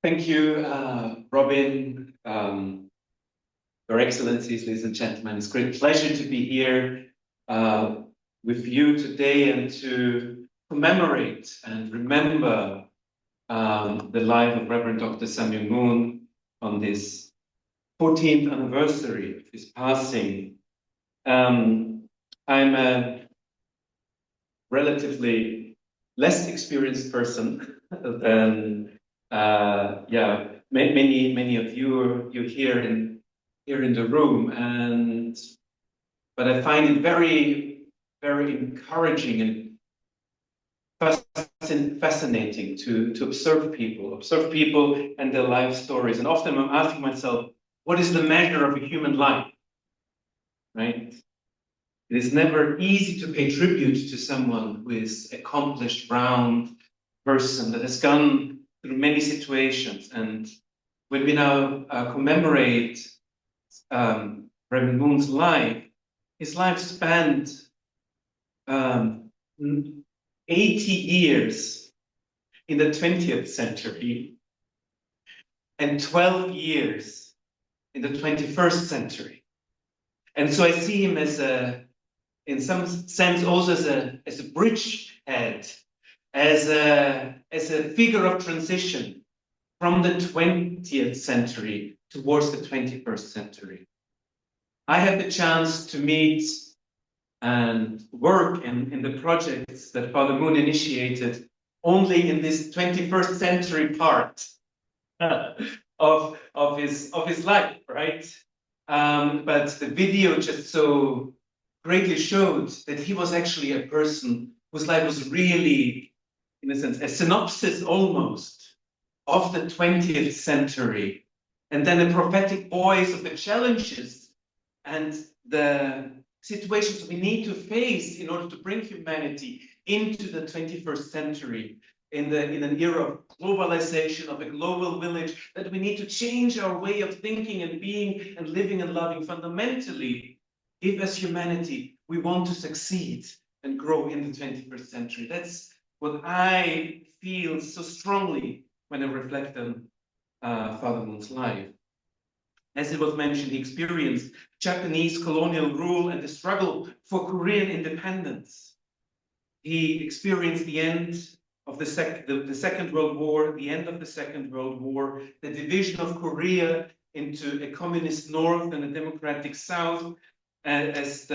Thank you, Robin, Your Excellencies, ladies and gentlemen. It's a great pleasure to be here with you today and to commemorate and remember the life of Reverend Dr. Myung on this 14th anniversary of his passing. I'm a relatively less experienced person than many of you here in the room, but I find it very, very encouraging and fascinating to observe people and their life stories. And often I'm asking myself, what is the measure of a human life? Right? It is never easy to pay tribute to someone who is accomplished, round person that has gone through many situations. And when we now commemorate Reverend Moon's life, his life spanned 80 years in the 20th century and 12 years in the 21st century. And so I see him as in some sense, also as a bridgehead, as a figure of transition from the 20th century towards the 21st century. I had the chance to meet and work in the projects that Father Moon initiated only in this 21st century part of his life, right? But the video just so greatly showed that he was actually a person whose life was really, in a sense, a synopsis almost of the 20th century, and then a prophetic voice of the challenges and the situations we need to face in order to bring humanity into the 21st century in an era of globalization, of a global village, that we need to change our way of thinking and being and living and loving fundamentally if as humanity we want to succeed and grow in the 21st century. That's what I feel so strongly when I reflect on Father Moon's life. As it was mentioned, he experienced Japanese colonial rule and the struggle for Korean independence. He experienced the end of the Second World War, the end of the Second World War, the division of Korea into a communist North and a democratic South, as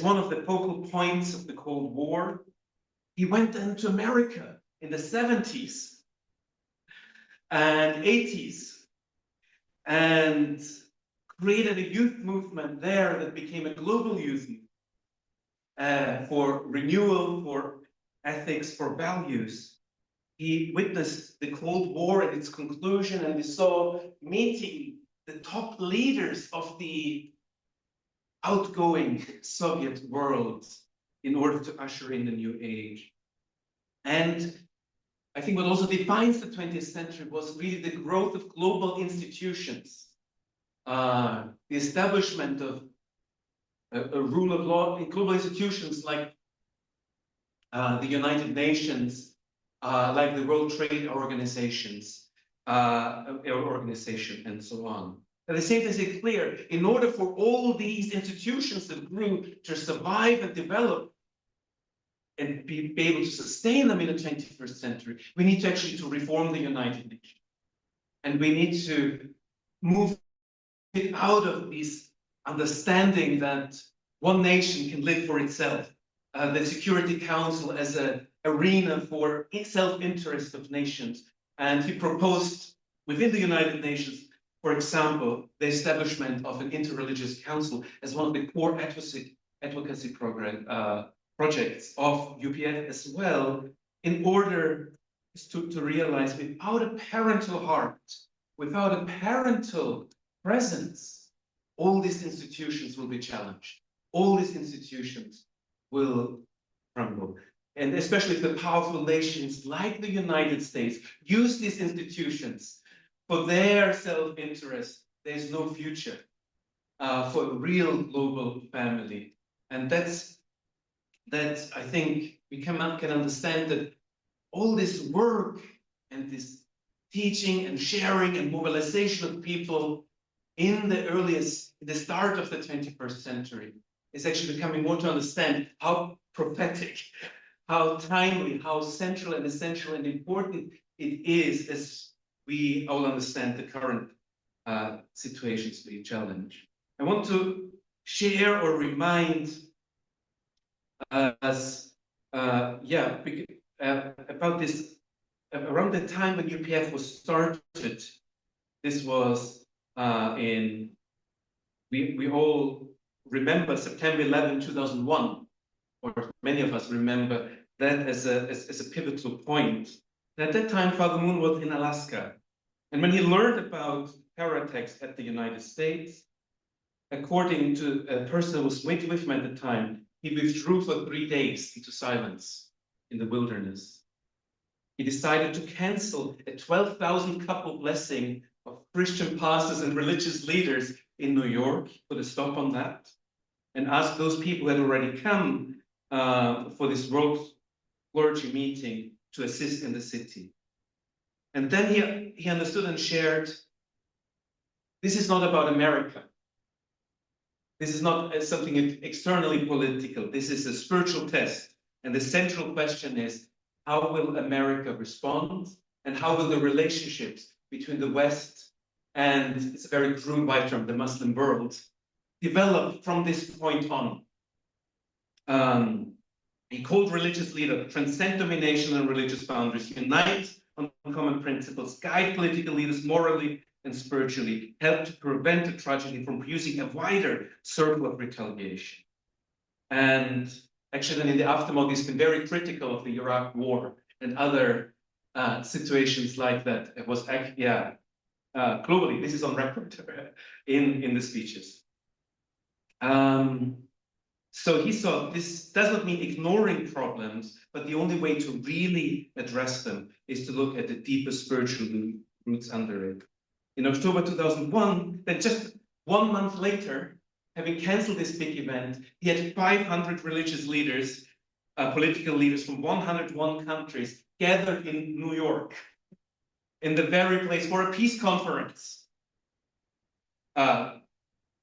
one of the focal points of the Cold War. He went then to America in the 70s and 80s and created a youth movement there that became a global youth movement for renewal, for ethics, for values. He witnessed the Cold War and its conclusion, and we saw meeting the top leaders of the outgoing Soviet world in order to usher in the new age. And I think what also defines the 20th century was really the growth of global institutions, the establishment of a rule of law in global institutions like the United Nations, like the World Trade Organizations, organization, and so on. At the same time, it's clear, in order for all these institutions that grew to survive and develop and be able to sustain them in the 21st century, we need to actually reform the United Nations. And we need to move it out of this understanding that one nation can live for itself, the Security Council as an arena for self-interest of nations. And he proposed within the United Nations, for example, the establishment of an interreligious council as one of the core advocacy projects of UPF as well, in order to realize without a parental heart, without a parental presence, all these institutions will be challenged. All these institutions will crumble. And especially if the powerful nations like the United States use these institutions for their self-interest, there's no future for a real global family. And that's I think we can understand that all this work and this teaching and sharing and mobilization of people in the start of the 21st century is actually becoming more to understand how prophetic, how timely, how central and essential and important it is as we all understand the current situations we challenge. I want to share or remind us, about this. Around the time when UPF was started, this was we all remember September 11, 2001, or many of us remember that as a pivotal point. At that time, Father Moon was in Alaska. And when he learned about terror attacks at the United States, according to a person who was with him at the time, he withdrew for 3 days into silence in the wilderness. He decided to cancel a 12,000 couple blessing of Christian pastors and religious leaders in New York, put a stop on that, and asked those people who had already come for this world clergy meeting to assist in the city. And then he understood and shared, this is not about America. This is not something externally political. This is a spiritual test. And the central question is, how will America respond? And how will the relationships between the West and, it's a very crude white term, the Muslim world, develop from this point on? He called religious leaders, transcend domination and religious boundaries, unite on common principles, guide political leaders morally and spiritually, help to prevent the tragedy from producing a wider circle of retaliation. And actually, then in the aftermath, he's been very critical of the Iraq War and other situations like that. It was, globally, this is on record in the speeches. So he saw this does not mean ignoring problems, but the only way to really address them is to look at the deeper spiritual roots under it. In October 2001, then just 1 month later, having canceled this big event, he had 500 religious leaders, political leaders from 101 countries gathered in New York, in the very place for a peace conference.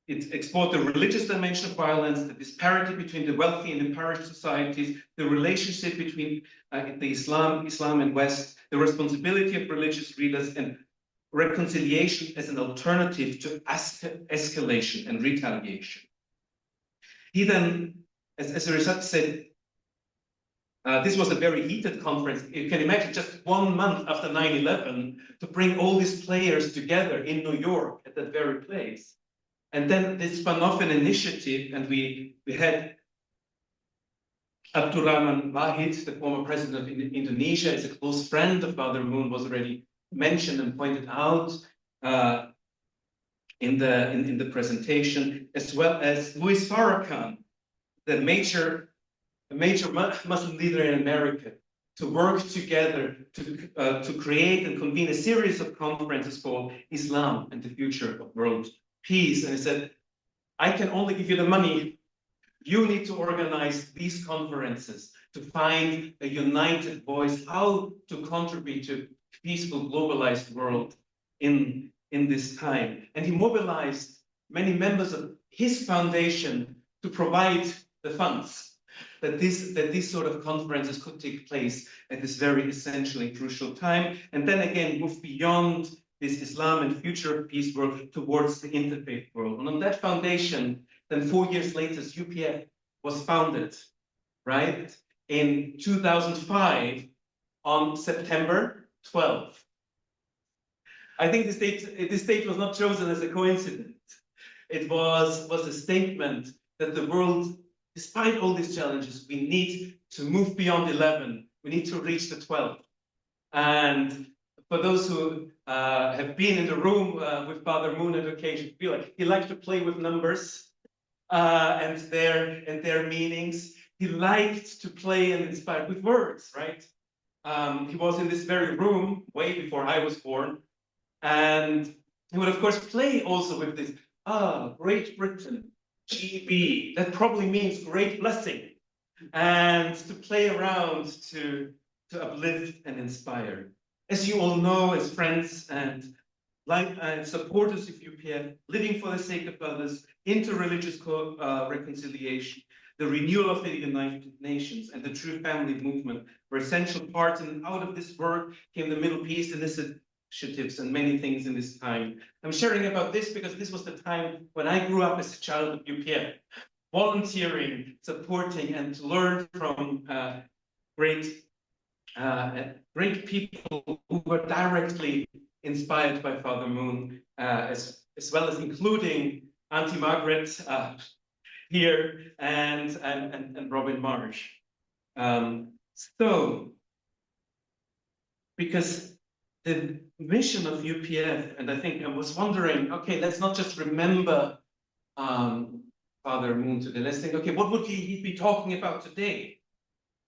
It explored the religious dimension of violence, the disparity between the wealthy and impoverished societies, the relationship between the Islam and West, the responsibility of religious leaders, and reconciliation as an alternative to escalation and retaliation. He then, as a result, said, this was a very heated conference. You can imagine just 1 month after 9/11 to bring all these players together in New York at that very place. And then this spun off an initiative, and we had Abdurrahman Wahid, the former president of Indonesia, is a close friend of Father Moon, was already mentioned and pointed out in the presentation, as well as Louis Farrakhan, the major Muslim leader in America, to work together to create and convene a series of conferences called Islam and the Future of World Peace. And he said, I can only give you the money. You need to organize these conferences to find a united voice, how to contribute to a peaceful, globalized world in this time. And he mobilized many members of his foundation to provide the funds that these sort of conferences could take place at this very essential and crucial time. And then again, move beyond this Islam and future of peace world towards the interfaith world. And on that foundation, then 4 years later, UPF was founded, right? In 2005, on September 12th. I think this date was not chosen as a coincidence. It was a statement that the world, despite all these challenges, we need to move beyond 11. We need to reach the 12th. And for those who have been in the room with Father Moon on occasion, feel like he liked to play with numbers and their meanings. He liked to play and inspire with words, right? He was in this very room way before I was born, and he would of course play also with this. Great Britain, GB. That probably means great blessing, and to play around to uplift and inspire. As you all know, as friends and supporters of UPF, living for the sake of others, interreligious reconciliation, the renewal of the United Nations, and the True Family Movement were essential parts, and out of this work came the Middle Peace initiatives and many things in this time. I'm sharing about this because this was the time when I grew up as a child of UPF, volunteering, supporting, and to learn from great people who were directly inspired by Father Moon, as well as including Auntie Margaret here and Robin Marsh. So, because the mission of UPF, and I think I was wondering, okay, let's not just remember Father Moon today. Let's think, okay, what would he be talking about today?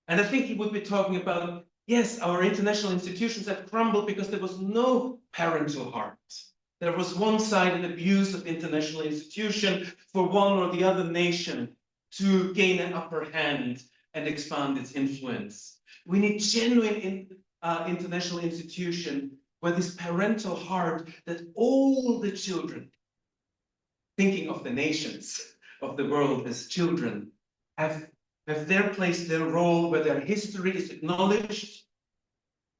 And I think he would be talking about, yes, our international institutions have crumbled because there was no parental heart. There was one-sided abuse of international institution for one or the other nation to gain an upper hand and expand its influence. We need genuine international institution where this parental heart that all the children, thinking of the nations of the world as children, have their place, their role, where their history is acknowledged,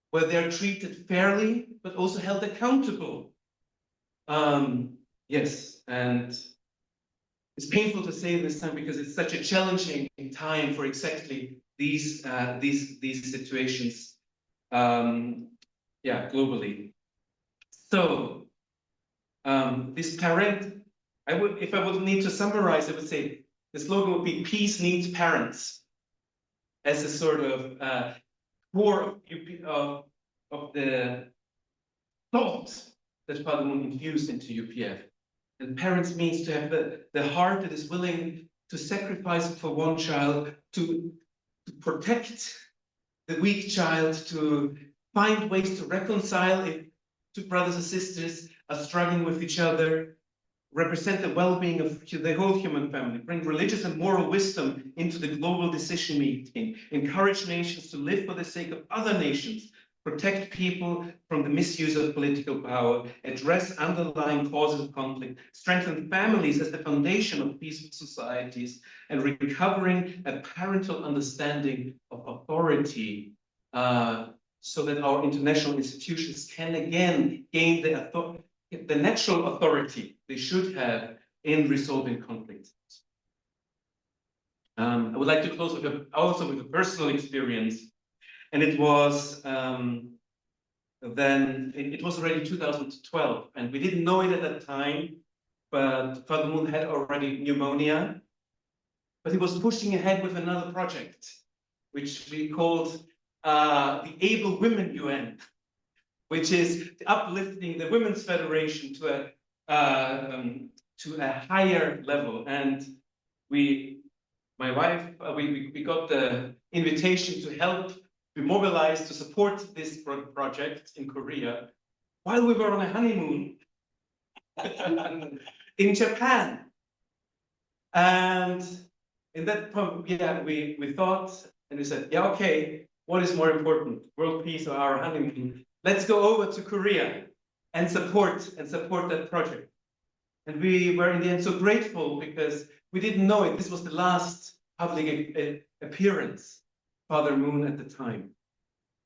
where they're treated fairly, but also held accountable. Yes, and it's painful to say this time because it's such a challenging time for exactly these situations, yeah, globally. So this parent, if I would need to summarize, I would say the slogan would be "Peace needs parents," as a sort of core of the thought that Father Moon infused into UPF. And parents means to have the heart that is willing to sacrifice for one child, to protect the weak child, to find ways to reconcile if two brothers and sisters are struggling with each other, represent the well-being of the whole human family, bring religious and moral wisdom into the global decision making, encourage nations to live for the sake of other nations, protect people from the misuse of political power, address underlying causes of conflict, strengthen families as the foundation of peaceful societies, and recovering a parental understanding of authority so that our international institutions can again gain the natural authority they should have in resolving conflicts. I would like to close with a personal experience. And it was it was already 2012, and we didn't know it at that time, but Father Moon had already pneumonia, but he was pushing ahead with another project, which we called the Able Women UN, which is uplifting the Women's Federation to a higher level. And my wife, we got the invitation to help. We mobilized to support this project in Korea while we were on a honeymoon in Japan. And in that point, yeah, we thought and we said, yeah, okay, what is more important, world peace or our honeymoon? Let's go over to Korea and support that project. And we were in the end so grateful because we didn't know it. This was the last public appearance. Father Moon at the time.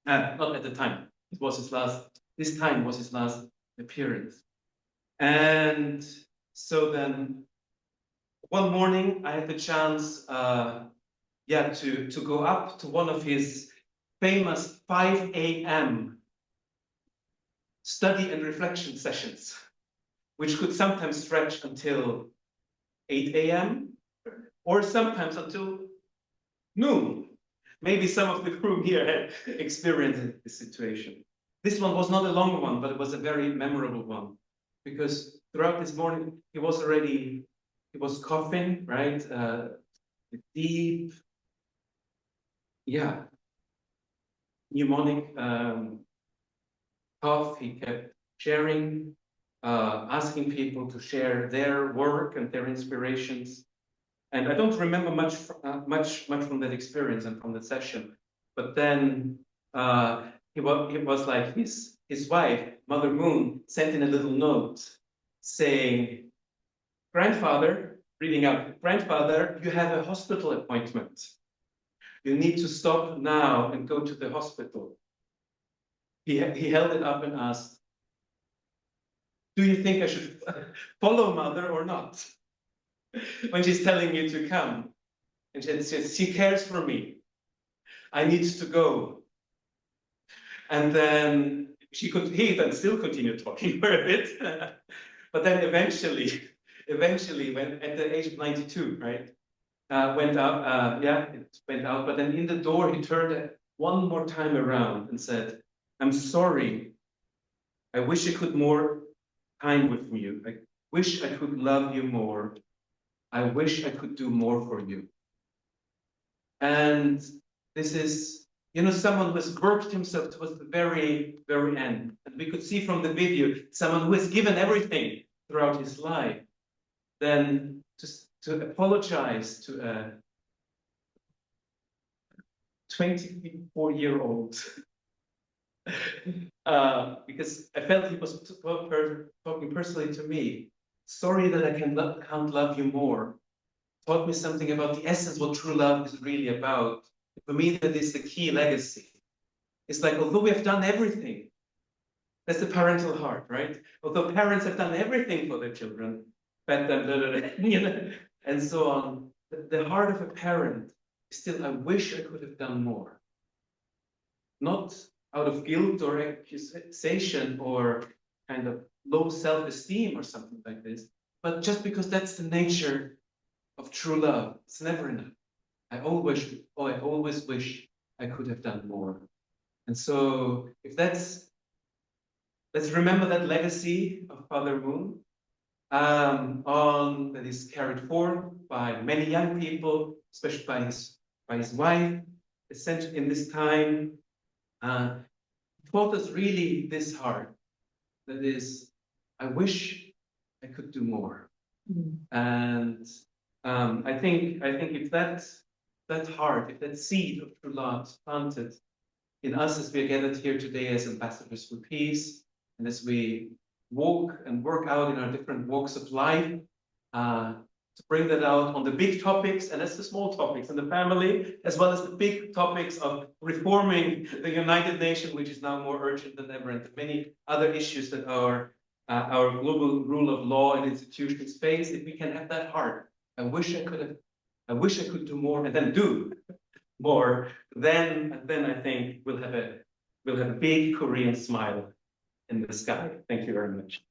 Not at the time. It was his last. This time was his last appearance. And so then, one morning I had the chance, to go up to one of his famous 5 a.m. study and reflection sessions, which could sometimes stretch until 8 a.m. or sometimes until noon. Maybe some of the crew here had experienced this situation. This one was not a long one, but it was a very memorable one, because throughout this morning, he was coughing, right? Deep, pneumonic cough. He kept sharing, asking people to share their work and their inspirations. And I don't remember much from that experience and from the session. But then he was like his wife, Mother Moon, sent in a little note saying, grandfather, reading out, grandfather, you have a hospital appointment. You need to stop now and go to the hospital. He held it up and asked, do you think I should follow mother or not? When she's telling you to come. And she says, she cares for me. I need to go. And then he then still continued talking for a bit. But then eventually, when at the age of 92, right, went out, it went out. But then in the door, he turned one more time around and said, I'm sorry. I wish I could more time with you. I wish I could love you more. I wish I could do more for you. And this is, someone who has worked himself towards the very, very end. And we could see from the video, someone who has given everything throughout his life, then to apologize to a 24-year-old, because I felt he was talking personally to me. Sorry that I can't love you more. Taught me something about the essence, what true love is really about. For me, that is the key legacy. It's like, although we have done everything, that's the parental heart, right? Although parents have done everything for their children, fed them, and so on, the heart of a parent is still, I wish I could have done more. Not out of guilt or accusation or kind of low self-esteem or something like this, but just because that's the nature of true love. It's never enough. I always wish I could have done more. And so let's remember that legacy of Father Moon that is carried forward by many young people, especially by his wife, essentially in this time. Taught us really this heart, that is, I wish I could do more. And I think if that heart, if that seed of true love is planted in us as we are gathered here today as ambassadors for peace, and as we walk and work out in our different walks of life, to bring that out on the big topics and as the small topics in the family, as well as the big topics of reforming the United Nations, which is now more urgent than ever, and the many other issues that our global rule of law and institutions face. If we can have that heart, I wish I could do more, and then do more. Then I think we'll have a big Korean smile in the sky. Thank you very much.